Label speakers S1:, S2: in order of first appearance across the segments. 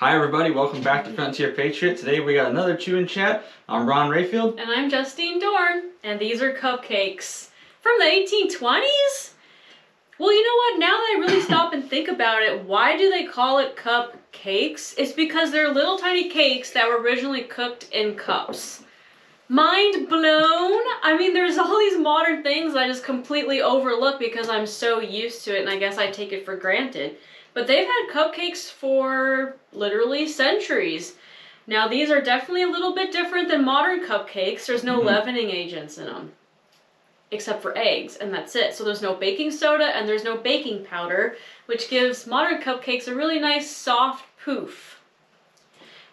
S1: Hi everybody, welcome back to Frontier Patriot. Today we got another Chew and Chat. I'm Ron Rayfield.
S2: And I'm Justine Dorn. And these are cupcakes. From the 1820's? Well, you know what? Now that I really stop and think about it, why do they call it cupcakes? It's because they're little tiny cakes that were originally cooked in cups. Mind blown! I mean, there's all these modern things I just completely overlook because I'm so used to it and I guess I take it for granted. But they've had cupcakes for literally centuries. Now these are definitely a little bit different than modern cupcakes. There's no leavening agents in them. Except for eggs, and that's it. So there's no baking soda and there's no baking powder, which gives modern cupcakes a really nice soft poof.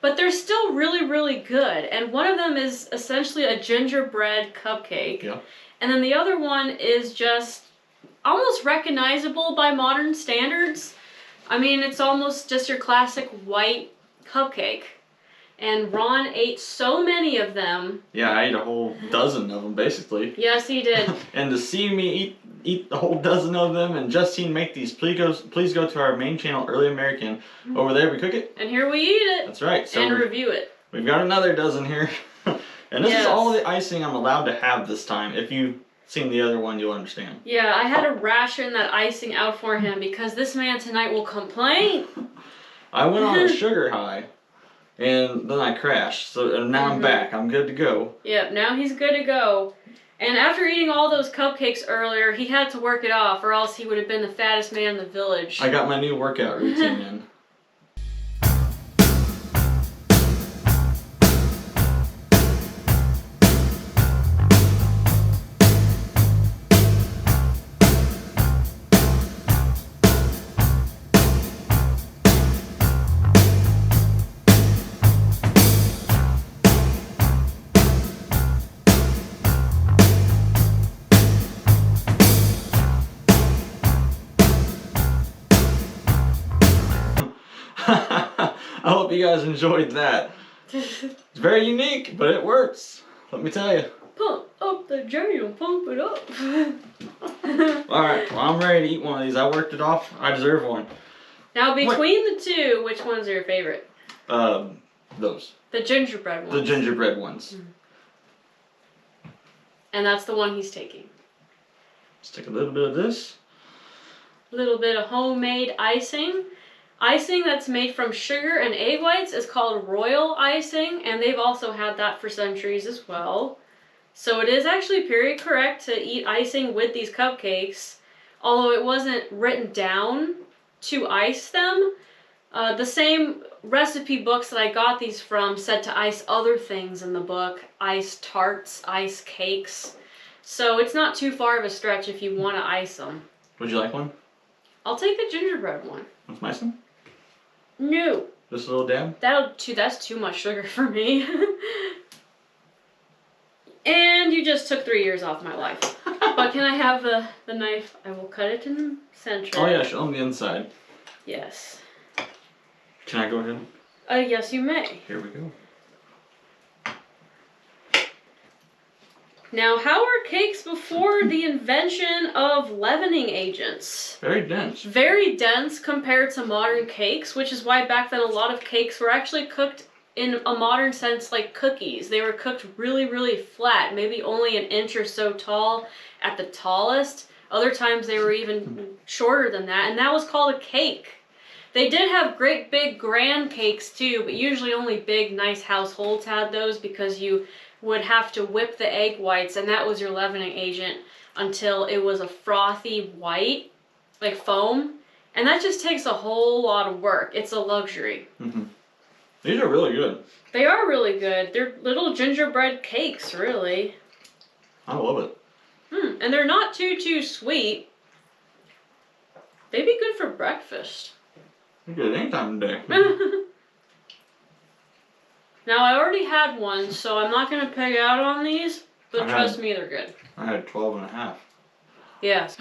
S2: But they're still really, really good. And one of them is essentially a gingerbread cupcake.
S1: Yeah.
S2: And then the other one is just almost recognizable by modern standards. I mean, it's almost just your classic white cupcake. And Ron ate so many of them.
S1: Yeah, I ate a whole dozen of them, basically.
S2: Yes, he did.
S1: And to see me eat the whole dozen of them and Justine make these, please go to our main channel, Early American. Over there, we cook it.
S2: And here we eat it.
S1: That's right. So
S2: and review it.
S1: We've got another dozen here. And this is all the icing I'm allowed to have this time. If you've seen the other one, you'll understand.
S2: Yeah, I had to ration that icing out for him because this man tonight will complain.
S1: I went on a sugar high. And then I crashed, so now I'm back. I'm good to go.
S2: Yep, now he's good to go. And after eating all those cupcakes earlier, he had to work it off, or else he would have been the fattest man in the village.
S1: I got my new workout routine in. I hope you guys enjoyed that. It's very unique, but it works. Let me tell you.
S2: Pump up the jam, pump it up.
S1: Alright, well, I'm ready to eat one of these. I worked it off. I deserve one.
S2: Now, between the two, which one's your favorite?
S1: Those.
S2: The gingerbread ones.
S1: The gingerbread ones.
S2: And that's the one he's taking.
S1: Let's take a little bit of this.
S2: A little bit of homemade icing. Icing that's made from sugar and egg whites is called royal icing, and they've also had that for centuries as well. So it is actually period correct to eat icing with these cupcakes, although it wasn't written down to ice them. The same recipe books that I got these from said to ice other things in the book, ice tarts, ice cakes. So it's not too far of a stretch if you want to ice them.
S1: Would you like one?
S2: I'll take the gingerbread one.
S1: What's my son?
S2: No.
S1: Just a little dab?
S2: That's too much sugar for me. And you just took 3 years off my life. But can I have the knife? I will cut it in the center.
S1: Oh yeah, show them the inside.
S2: Yes.
S1: Can I go ahead?
S2: Yes, you may.
S1: Here we go.
S2: Now, how were cakes before the invention of leavening agents?
S1: Very dense.
S2: Very dense compared to modern cakes, which is why back then a lot of cakes were actually cooked in a modern sense like cookies. They were cooked really, really flat, maybe only an inch or so tall at the tallest. Other times they were even shorter than that, and that was called a cake. They did have great big grand cakes too, but usually only big, nice households had those because you would have to whip the egg whites, and that was your leavening agent until it was a frothy white, like foam. And that just takes a whole lot of work. It's a luxury.
S1: These are really good.
S2: They are really good. They're little gingerbread cakes, really.
S1: I love it.
S2: And they're not too sweet. They'd be good for breakfast.
S1: They're good any time of day.
S2: Now, I already had one, so I'm not going to peg out on these, but trust me, they're good.
S1: I had 12 and a half.
S2: Yes.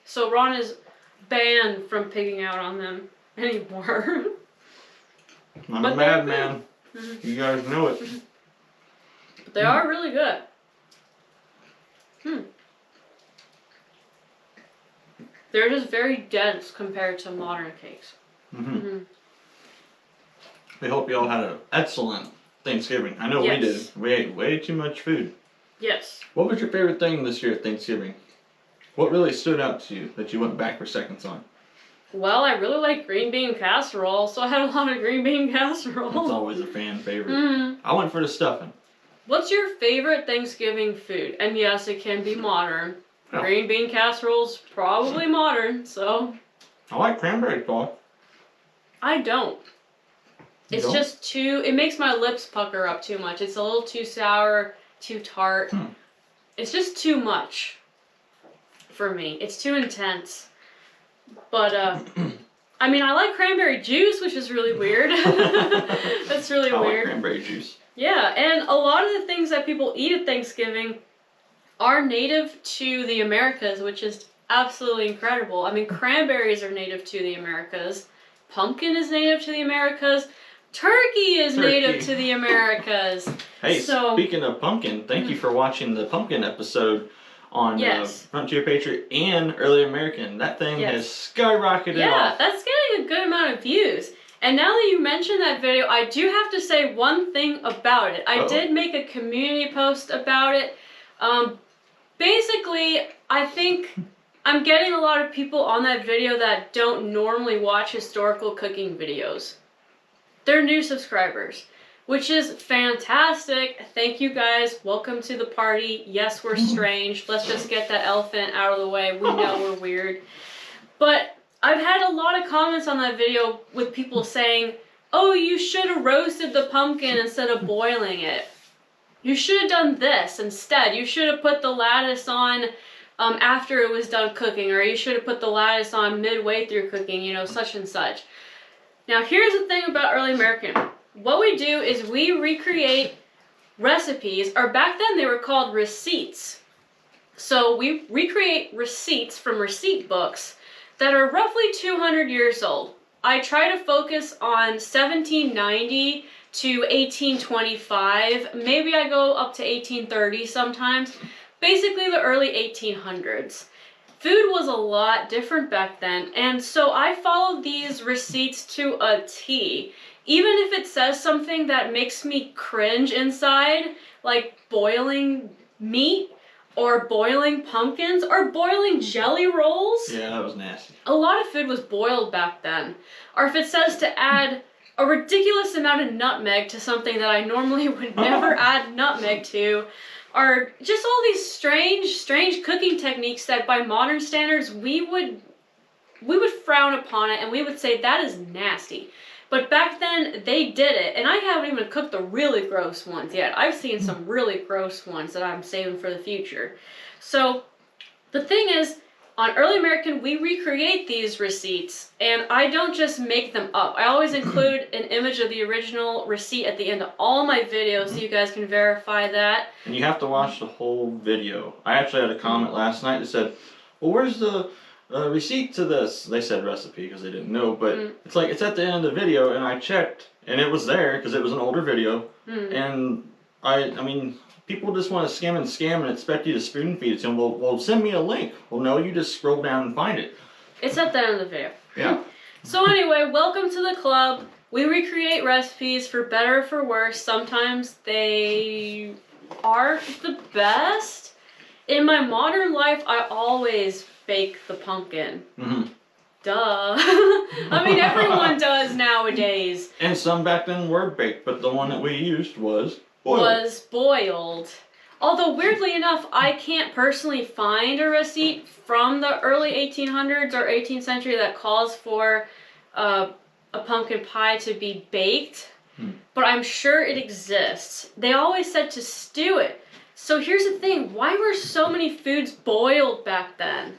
S2: So Ron is banned from pigging out on them anymore.
S1: I'm a madman. You guys know it.
S2: But they are really good. They're just very dense compared to modern cakes.
S1: We hope you all had an excellent Thanksgiving. I know we did. We ate way too much food.
S2: Yes.
S1: What was your favorite thing this year at Thanksgiving? What really stood out to you that you went back for seconds on?
S2: Well, I really like green bean casserole, so I had a lot of green bean casserole.
S1: That's always a fan favorite.
S2: Mm-hmm.
S1: I went for the stuffing.
S2: What's your favorite Thanksgiving food? And yes, it can be modern.
S1: Oh.
S2: Green bean casserole's probably modern, so.
S1: I like cranberry sauce.
S2: I don't.
S1: You
S2: It's
S1: don't?
S2: just too, it makes my lips pucker up too much. It's a little too sour, too tart. It's just too much for me. It's too intense. But, I mean, I like cranberry juice, which is really weird. That's really
S1: I
S2: weird.
S1: like cranberry juice.
S2: Yeah, and a lot of the things that people eat at Thanksgiving are native to the Americas, which is absolutely incredible. I mean, cranberries are native to the Americas. Pumpkin is native to the Americas. Turkey is native to the Americas.
S1: Hey, speaking of pumpkin, thank you for watching the pumpkin episode on Frontier Patriot and Early American. That thing has skyrocketed off.
S2: Yeah, that's getting a good amount of views. And now that you mention that video, I do have to say one thing about it. I did make a community post about it. Basically, I think I'm getting a lot of people on that video that don't normally watch historical cooking videos. They're new subscribers, which is fantastic. Thank you guys. Welcome to the party. Yes, we're strange. Let's just get that elephant out of the way. We know we're weird. But I've had a lot of comments on that video with people saying, oh, you should have roasted the pumpkin instead of boiling it. You should have done this instead. You should have put the lettuce on after it was done cooking, or you should have put the lettuce on midway through cooking, you know, such and such. Now, here's the thing about Early American. What we do is we recreate recipes, or back then they were called receipts. So we recreate receipts from receipt books that are roughly 200 years old. I try to focus on 1790 to 1825. Maybe I go up to 1830 sometimes. Basically the early 1800s. Food was a lot different back then, and so I followed these receipts to a T. Even if it says something that makes me cringe inside, like boiling meat, or boiling pumpkins, or boiling jelly rolls.
S1: Yeah, that was nasty. A
S2: lot of food was boiled back then. Or if it says to add a ridiculous amount of nutmeg to something that I normally would never add nutmeg to, or just all these strange cooking techniques that by modern standards we would frown upon it and we would say that is nasty. But back then they did it, and I haven't even cooked the really gross ones yet. I've seen some really gross ones that I'm saving for the future. So the thing is, on Early American, we recreate these receipts, and I don't just make them up. I always include an image of the original receipt at the end of all my videos so you guys can verify that.
S1: And you have to watch the whole video. I actually had a comment last night that said, well, where's the receipt to this? They said recipe because they didn't know, but it's like, it's at the end of the video, and I checked, and it was there because it was an older video, and I mean, people just want to skim and scam and expect you to spoon feed it to them. Well, send me a link. Well, no, you just scroll down and find it.
S2: It's at the end of the video.
S1: Yeah.
S2: So anyway, welcome to the club. We recreate recipes for better or for worse. Sometimes they aren't the best. In my modern life, I always bake the pumpkin. Duh. I mean, everyone does nowadays.
S1: And some back then were baked, but the one that we used was
S2: boiled. Although, weirdly enough, I can't personally find a receipt from the early 1800s or 18th century that calls for a pumpkin pie to be baked. But I'm sure it exists. They always said to stew it. So here's the thing. Why were so many foods boiled back then?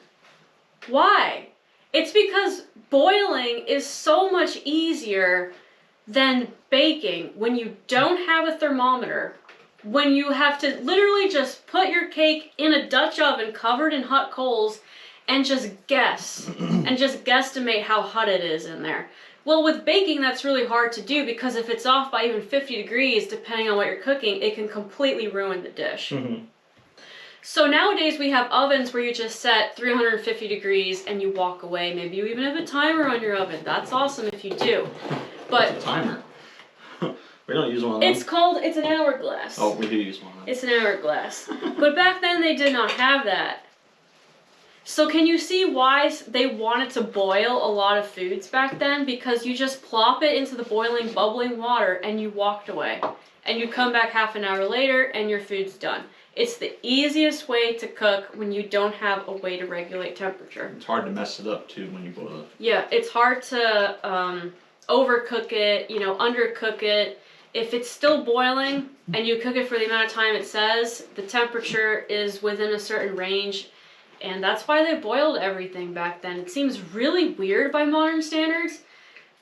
S2: Why? It's because boiling is so much easier than baking when you don't have a thermometer, when you have to literally just put your cake in a Dutch oven covered in hot coals and just guess, and just guesstimate how hot it is in there. Well, with baking, that's really hard to do because if it's off by even 50 degrees, depending on what you're cooking, it can completely ruin the dish. So nowadays we have ovens where you just set 350 degrees and you walk away. Maybe you even have a timer on your oven. That's awesome if you do. But
S1: a timer. We don't use one of those.
S2: It's an hourglass.
S1: Oh, we do use one of those.
S2: It's an hourglass. But back then they did not have that. So can you see why they wanted to boil a lot of foods back then? Because you just plop it into the boiling, bubbling water and you walked away. And you come back half an hour later and your food's done. It's the easiest way to cook when you don't have a way to regulate temperature.
S1: It's hard to mess it up too when you boil it.
S2: Yeah, it's hard to overcook it, undercook it. If it's still boiling and you cook it for the amount of time it says, the temperature is within a certain range. And that's why they boiled everything back then. It seems really weird by modern standards,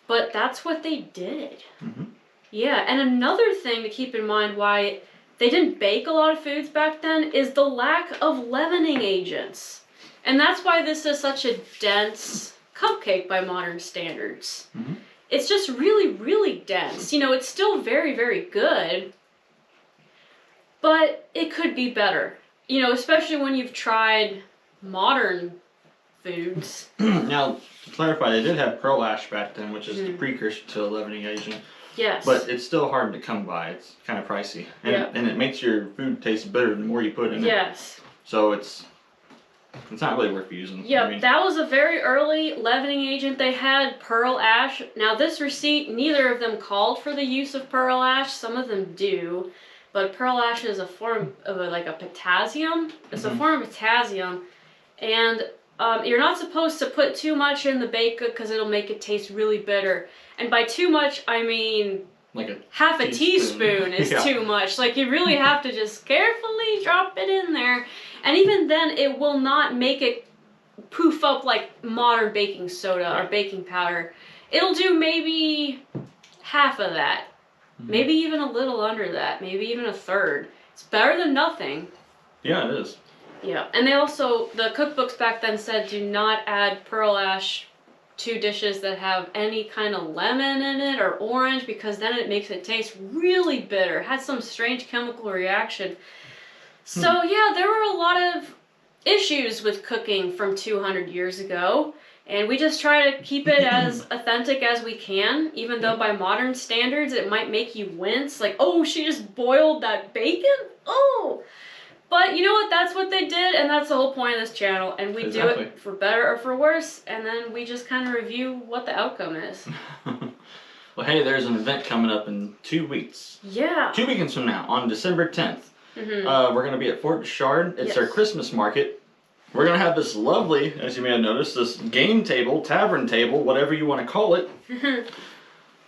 S2: but that's what they did.
S1: Mm-hmm.
S2: Yeah, and another thing to keep in mind why they didn't bake a lot of foods back then is the lack of leavening agents. And that's why this is such a dense cupcake by modern standards.
S1: Mm-hmm.
S2: It's just really, really dense. It's still very, very good, but it could be better. Especially when you've tried modern foods.
S1: Now, to clarify, they did have pearl ash back then, which is the precursor to a leavening agent.
S2: Yes.
S1: But it's still hard to come by. It's kind of pricey. And it makes your food taste better the more you put in it.
S2: Yes.
S1: So it's not really worth using.
S2: Yep, that was a very early leavening agent. They had pearl ash. Now this receipt, neither of them called for the use of pearl ash. Some of them do. But pearl ash is a form of a potassium. It's a form of potassium. And you're not supposed to put too much in the baked good because it'll make it taste really bitter. And by too much, I mean
S1: like
S2: half a teaspoon is too much. Like you really have to just carefully drop it in there. And even then, it will not make it poof up like modern baking soda or baking powder. It'll do maybe half of that. Maybe even a little under that. Maybe even a third. It's better than nothing.
S1: Yeah, it is.
S2: Yeah, and they also, the cookbooks back then said do not add pearl ash to dishes that have any kind of lemon in it or orange because then it makes it taste really bitter. It has some strange chemical reaction. So yeah, there were a lot of issues with cooking from 200 years ago, and we just try to keep it as authentic as we can, even though by modern standards it might make you wince, like, oh, she just boiled that bacon? Oh! But you know what, that's what they did, and that's the whole point of this channel, and we do it for better or for worse, and then we just kind of review what the outcome is.
S1: Well, hey, there's an event coming up in 2 weeks.
S2: Yeah.
S1: 2 weekends from now, on December 10th.
S2: Mm-hmm.
S1: We're going to be at Fort Bouchard. It's our Christmas market. We're going to have this lovely, as you may have noticed, this game table, tavern table, whatever you want to call it.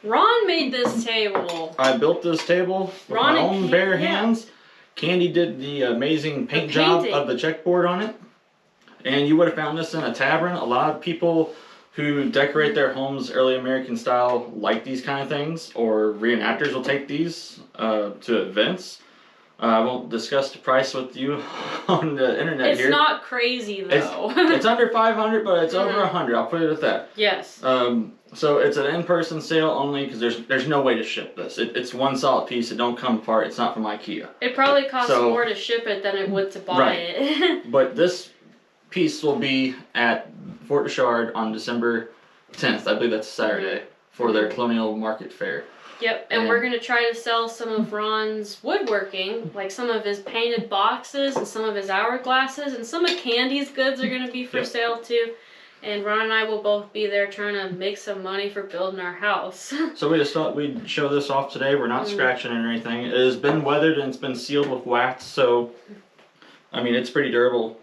S2: Ron made this table.
S1: I built this table with my own bare hands. Candy did the amazing paint job of the checkboard on it. And you would have found this in a tavern. A lot of people who decorate their homes early American style like these kind of things, or reenactors will take these to events. I won't discuss the price with you on the internet here.
S2: It's not crazy though.
S1: It's under $500, but it's over $100. I'll put it at that.
S2: Yes.
S1: So it's an in-person sale only because there's no way to ship this. It's one solid piece. It don't come apart. It's not from IKEA.
S2: It probably costs more to ship it than it would to buy it.
S1: But this piece will be at Fort Bouchard on December 10th. I believe that's Saturday for their Colonial Market Fair.
S2: Yep, and we're going to try to sell some of Ron's woodworking, like some of his painted boxes and some of his hourglasses, and some of Candy's goods are going to be for sale too. And Ron and I will both be there trying to make some money for building our house. So
S1: we just thought we'd show this off today. We're not scratching it or anything. It has been weathered and it's been sealed with wax, so I mean it's pretty durable.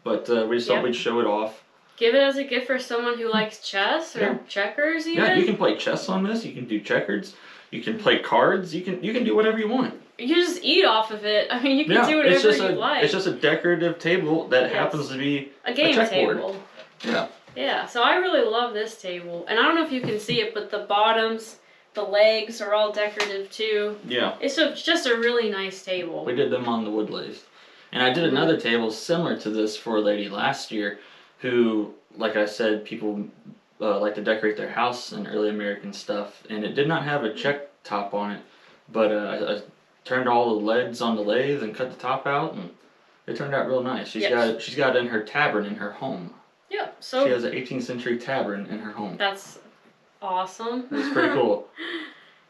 S1: But we just thought we'd show it off.
S2: Give it as a gift for someone who likes chess or checkers even.
S1: Yeah, you can play chess on this. You can do checkers. You can play cards. You can do whatever you want.
S2: You just eat off of it. I mean, you can do whatever you like.
S1: It's just a decorative table that happens to be
S2: a game table.
S1: Yeah.
S2: Yeah, so I really love this table. And I don't know if you can see it, but the bottoms, the legs are all decorative too.
S1: Yeah.
S2: It's just a really nice table.
S1: We did them on the wood lathe. And I did another table similar to this for a lady last year who, like I said, people like to decorate their house in early American stuff. And it did not have a check top on it, but I turned all the legs on the lathe and cut the top out, and it turned out real nice. She's got it in her tavern in her home.
S2: Yeah, so
S1: she has an 18th century tavern in her home.
S2: That's awesome.
S1: It's pretty cool.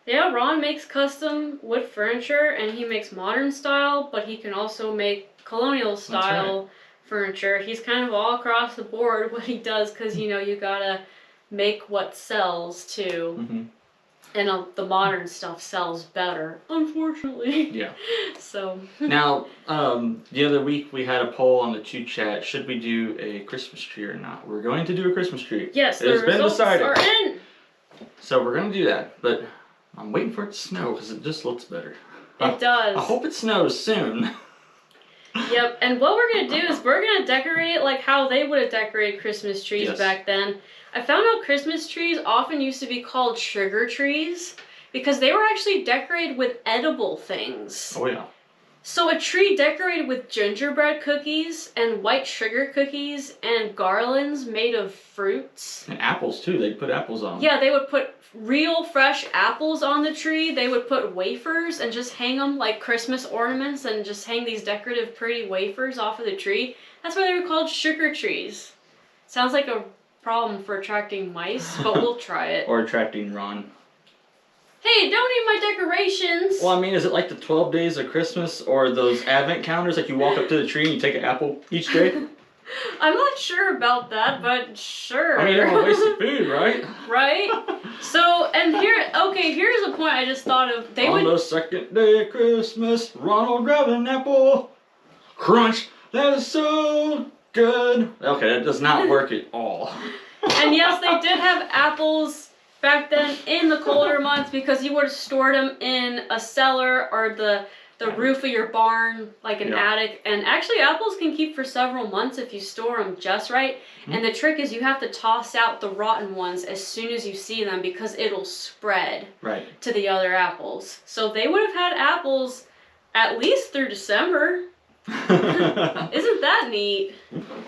S2: Yeah, Ron makes custom wood furniture, and he makes modern style, but he can also make colonial style furniture. He's kind of all across the board what he does, because, you know, you gotta make what sells, too.
S1: Mm-hmm.
S2: And the modern stuff sells better, unfortunately.
S1: Yeah.
S2: So.
S1: Now, the other week we had a poll on the Chew Chat. Should we do a Christmas tree or not? We're going to do a Christmas tree.
S2: Yes,
S1: it has been decided.
S2: Are in.
S1: So we're going to do that, but I'm waiting for it to snow because it just looks better.
S2: It does.
S1: I hope it snows soon.
S2: Yep, and what we're going to do is we're going to decorate it like how they would have decorated Christmas trees back then. I found out Christmas trees often used to be called sugar trees because they were actually decorated with edible things.
S1: Oh, yeah.
S2: So a tree decorated with gingerbread cookies and white sugar cookies and garlands made of fruits.
S1: And apples, too. They put apples on.
S2: Yeah, they would put real fresh apples on the tree. They would put wafers and just hang them like Christmas ornaments and just hang these decorative pretty wafers off of the tree. That's why they were called sugar trees. Sounds like a problem for attracting mice, but we'll try it.
S1: Or attracting Ron.
S2: Hey, don't eat my decorations!
S1: Well, I mean, is it like the 12 days of Christmas or those advent calendars, like you walk up to the tree and you take an apple each day?
S2: I'm not sure about that, but sure.
S1: I mean, you don't want to waste the food, right?
S2: Right? So, and here's a point I just thought of.
S1: On the second day of Christmas, Ronald grabbed an apple. Crunch! That is so good. Okay, that does not work at all.
S2: And yes, they did have apples back then in the colder months because you would have stored them in a cellar or the roof of your barn, like an attic. And actually, apples can keep for several months if you store them just right. Mm-hmm. And the trick is you have to toss out the rotten ones as soon as you see them because it'll spread to the other apples. So they would have had apples at least through December. Isn't that neat?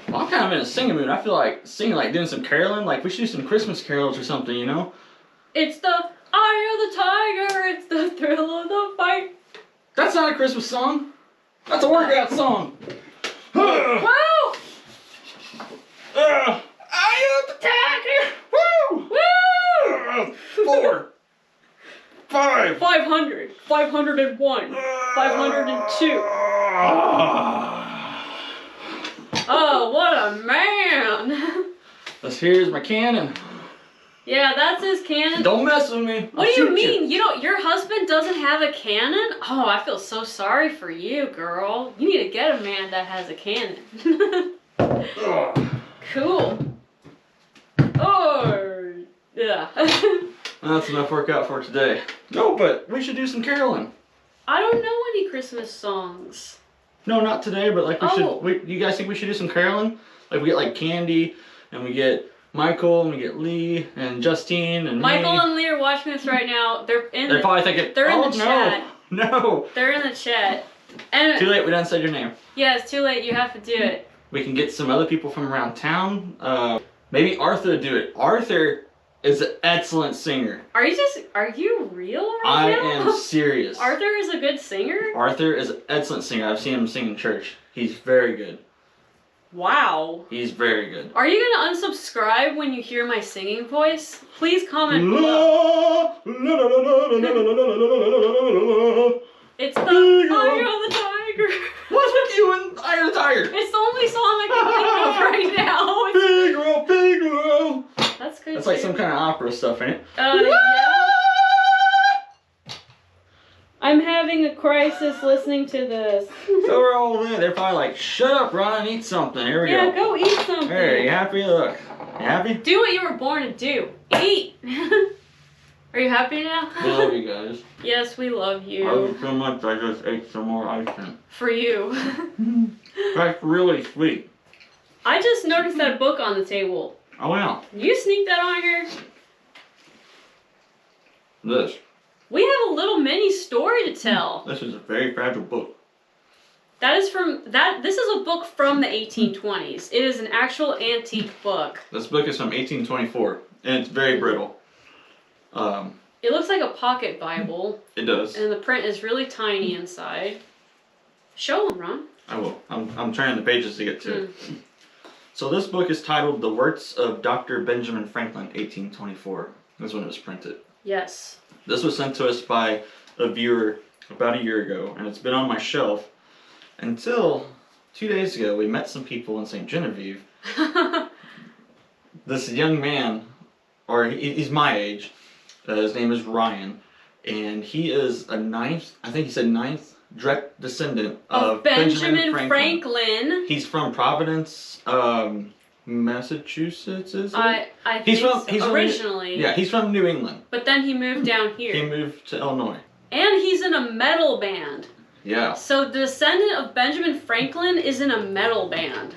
S1: Well, I'm kind of in a singing mood. I feel like singing, like doing some caroling. Like we should do some Christmas carols or something, you know?
S2: It's the eye of the tiger, it's the thrill of the fight.
S1: That's not a Christmas song. That's a workout song.
S2: Woo!
S1: Eye of the tiger. Woo! Woo! 4. 5.
S2: 500. 501. 502. Oh, what a man!
S1: Here's my cannon.
S2: Yeah, that's his cannon.
S1: Don't mess with me.
S2: What do you mean? Your husband doesn't have a cannon? Oh, I feel so sorry for you, girl. You need to get a man that has a cannon. Cool. Oh, yeah.
S1: That's enough workout for today. No, but we should do some caroling.
S2: I don't know any Christmas songs.
S1: No, not today, but like you guys think we should do some caroling? Like we get like Candy, and we get Michael, and we get Lee, and Justine, and
S2: Michael
S1: me.
S2: and Lee are watching this right now. They're
S1: probably thinking,
S2: they're in the chat.
S1: No.
S2: They're in the chat. And
S1: too late, we done said your name.
S2: Yeah, it's too late. You have to do it.
S1: We can get some other people from around town. Maybe Arthur to do it. Arthur is an excellent singer.
S2: Are you real right
S1: I
S2: now?
S1: am serious.
S2: Arthur is a good singer?
S1: Arthur is an excellent singer. I've seen him sing in church. He's very good. Wow. He's very good.
S2: Are you going to unsubscribe when you hear my singing voice? Please comment below. It's the Eye of the Tiger.
S1: What's with you and Eye of the Tiger?
S2: It's the only song I can think of right now.
S1: Big girl, big girl.
S2: That's good.
S1: That's like some kind of opera stuff, ain't it?
S2: Yeah. I'm having a crisis listening to this.
S1: So we're all there. They're probably like, shut up, Ron, and eat something. Here we go.
S2: Yeah, go eat something.
S1: Hey, you happy? Look. You happy?
S2: Do what you were born to do. Eat. Are you happy now?
S1: We love you guys.
S2: Yes, we love you.
S1: I love you so much, I just ate some more ice cream.
S2: For you.
S1: That's really sweet.
S2: I just noticed that book on the table.
S1: Oh, yeah.
S2: Did you sneak that on here?
S1: This.
S2: We have a little mini story to tell.
S1: This is a very fragile book.
S2: This is a book from the 1820s. It is an actual antique book.
S1: This book is from 1824, and it's very brittle.
S2: It looks like a pocket Bible.
S1: It does.
S2: And the print is really tiny inside. Show them, Ron.
S1: I will. I'm turning the pages to get to it. So this book is titled The Works of Dr. Benjamin Franklin, 1824. That's when it was printed.
S2: Yes.
S1: This was sent to us by a viewer about a year ago, and it's been on my shelf until 2 days ago. We met some people in St. Genevieve. This young man, or he's my age, his name is Ryan, and he is a ninth direct descendant of Benjamin
S2: Franklin.
S1: He's from Providence, Massachusetts, is it?
S2: I think he's originally.
S1: He's from New England.
S2: But then he moved down here.
S1: He moved to Illinois.
S2: And he's in a metal band.
S1: Yeah.
S2: So the descendant of Benjamin Franklin is in a metal band.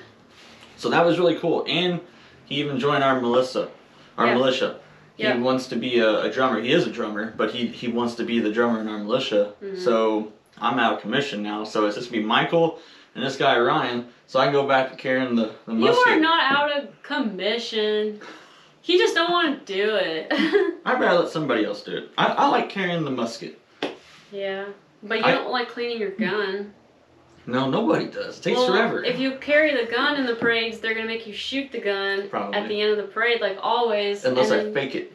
S1: So that was really cool. And he even joined our militia. He wants to be a drummer. He is a drummer, but he wants to be the drummer in our militia. Mm-hmm. So I'm out of commission now. So it's just be Michael and this guy Ryan. So I can go back to carrying the musket.
S2: You are not out of commission. He just don't want to do it.
S1: I'd rather let somebody else do it. I like carrying the musket.
S2: Yeah, but you don't like cleaning your gun.
S1: No, nobody does. It takes forever.
S2: If you carry the gun in the parades, they're going to make you shoot the gun at the end of the parade, like always.
S1: Unless I fake it.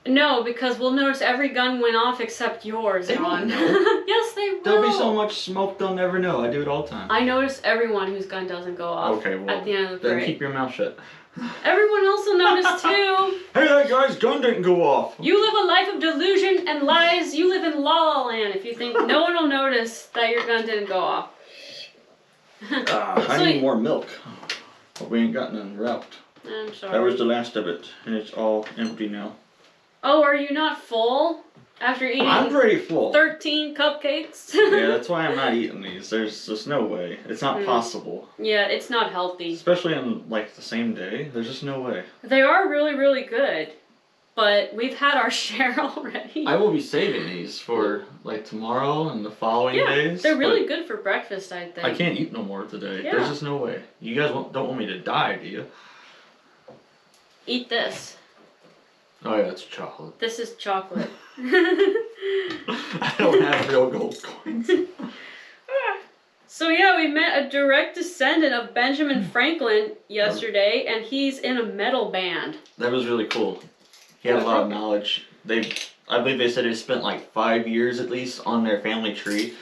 S2: No, because we'll notice every gun went off except yours, Ron. Yes, they will.
S1: There'll be so much smoke they'll never know. I do it all the time.
S2: I notice everyone whose gun doesn't go off at the end of the parade.
S1: Then keep your mouth shut.
S2: Everyone else will notice too.
S1: Hey, that guy's gun didn't go off.
S2: You live a life of delusion and lies. You live in La La Land if you think no one will notice that your gun didn't go off.
S1: I need more milk. But we ain't got none wrapped.
S2: I'm sorry.
S1: That was the last of it, and it's all empty now.
S2: Oh, are you not full after eating?
S1: I'm pretty full.
S2: 13 cupcakes.
S1: Yeah, that's why I'm not eating these. There's just no way. It's not possible.
S2: Yeah, it's not healthy.
S1: Especially in like the same day. There's just no way.
S2: They are really, really good, but we've had our share already.
S1: I will be saving these for like tomorrow and the following days.
S2: They're really good for breakfast, I think.
S1: I can't eat no more today.
S2: Yeah.
S1: There's just no way. You guys don't want me to die, do you?
S2: Eat this.
S1: Oh yeah, it's chocolate.
S2: This is chocolate.
S1: I don't have real gold coins.
S2: So yeah, we met a direct descendant of Benjamin Franklin yesterday, and he's in a metal band.
S1: That was really cool. He had a lot of knowledge. I believe they said he spent like 5 years at least on their family tree.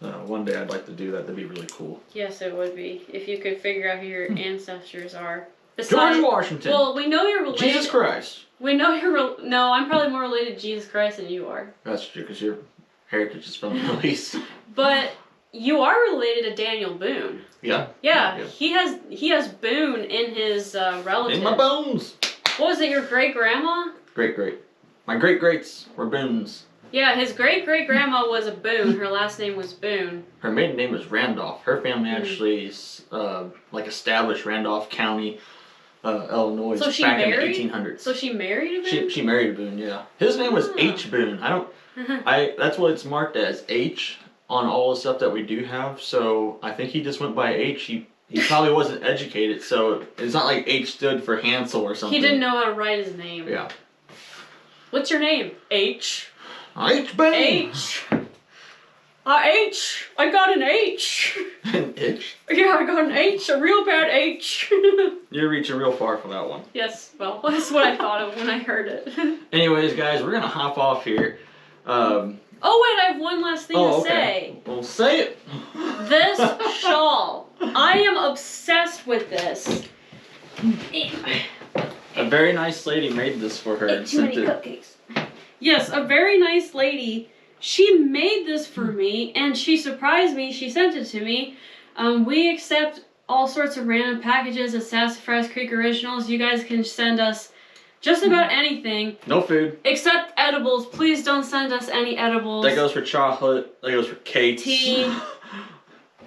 S1: One day I'd like to do that. That'd be really cool.
S2: Yes, it would be. If you could figure out who your ancestors are.
S1: George Washington.
S2: Well, we know you're related.
S1: Jesus Christ.
S2: We know you're. No, I'm probably more related to Jesus Christ than you are.
S1: That's true, because your heritage is from the Middle East.
S2: But you are related to Daniel Boone.
S1: Yeah.
S2: Yeah, he has Boone in his relatives.
S1: In my bones.
S2: What was it? Your great grandma?
S1: Great. My greats were Boones.
S2: Yeah, his great grandma was a Boone. Her last name was Boone.
S1: Her maiden name was Randolph. Her family actually established Randolph County, Illinois, back in the 1800s.
S2: So she married a Boone?
S1: She married a Boone, yeah. His name was H. Boone. That's what it's marked as, H, on all the stuff that we do have. So I think he just went by H. He probably wasn't educated, so it's not like H stood for Hansel or something.
S2: He didn't know how to write his name.
S1: Yeah.
S2: What's your name? H.
S1: H. Boone.
S2: H. H. I got an H.
S1: An H?
S2: Yeah, I got an H. A real bad H.
S1: You're reaching real far for that one.
S2: Yes, well, that's what I thought of when I heard it.
S1: Anyways, guys, we're gonna hop off here.
S2: Oh wait, I have one last thing to say.
S1: Well, say it.
S2: This shawl. I am obsessed with this.
S1: A very nice lady made this for her.
S2: Too many cupcakes. Yes, a very nice lady. She made this for me, and she surprised me. She sent it to me. We accept all sorts of random packages at Sassafras Creek Originals. You guys can send us just about anything.
S1: No food.
S2: Except edibles. Please don't send us any edibles.
S1: That goes for chocolate. That goes for cakes.
S2: Tea.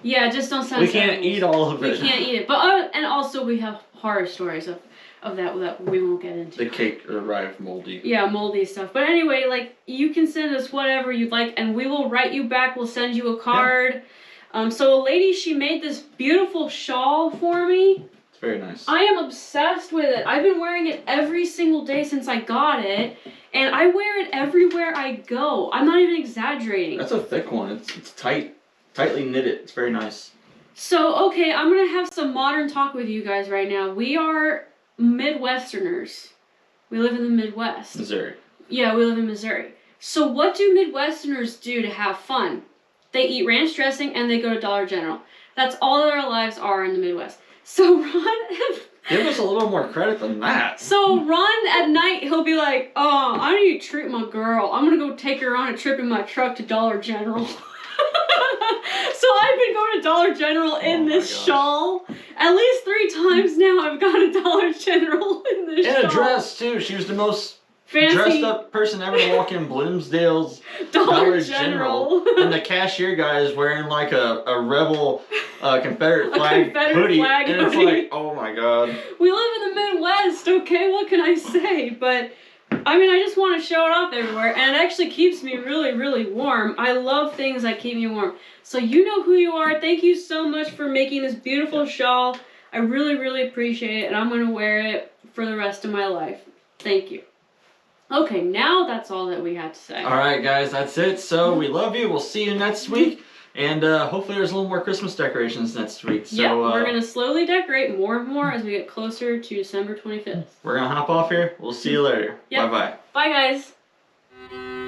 S2: Yeah, just don't send us
S1: We can't eat all of it.
S2: We can't eat it. But and also we have horror stories of that we won't get into.
S1: The cake arrived moldy.
S2: Yeah, moldy stuff. But anyway, like, you can send us whatever you'd like, and we will write you back. We'll send you a card. Yeah. So a lady, she made this beautiful shawl for me.
S1: It's very nice.
S2: I am obsessed with it. I've been wearing it every single day since I got it, and I wear it everywhere I go. I'm not even exaggerating.
S1: That's a thick one. It's tightly knitted. It's very nice.
S2: So, okay, I'm going to have some modern talk with you guys right now. We are Midwesterners. We live in the Midwest.
S1: Missouri.
S2: Yeah, we live in Missouri. So what do Midwesterners do to have fun? They eat ranch dressing and they go to Dollar General. That's all that our lives are in the Midwest. So Ron...
S1: Give us a little more credit than that.
S2: So Ron at night, he'll be like, oh, I need to treat my girl. I'm going to go take her on a trip in my truck to Dollar General. So I've been going to Dollar General in this shawl. At least 3 times now I've gone to Dollar General in this shawl.
S1: In a dress, too. She was the most
S2: fancy
S1: dressed up person ever to walk in Bloomsdale's Dollar General. And the cashier guy is wearing like a rebel Confederate flag hoodie. And it's like, oh my god.
S2: We live in the Midwest, okay? What can I say? But, I mean, I just want to show it off everywhere. And it actually keeps me really, really warm. I love things that keep me warm. So you know who you are. Thank you so much for making this beautiful shawl. I really, really appreciate it. And I'm going to wear it for the rest of my life. Thank you. Okay, now that's all that we had to say.
S1: Alright guys, that's it. So we love you. We'll see you next week. And hopefully there's a little more Christmas decorations next week. So,
S2: yep, we're going to slowly decorate more and more as we get closer to December 25th.
S1: We're going to hop off here. We'll see you later.
S2: Yep.
S1: Bye-bye.
S2: Bye, guys.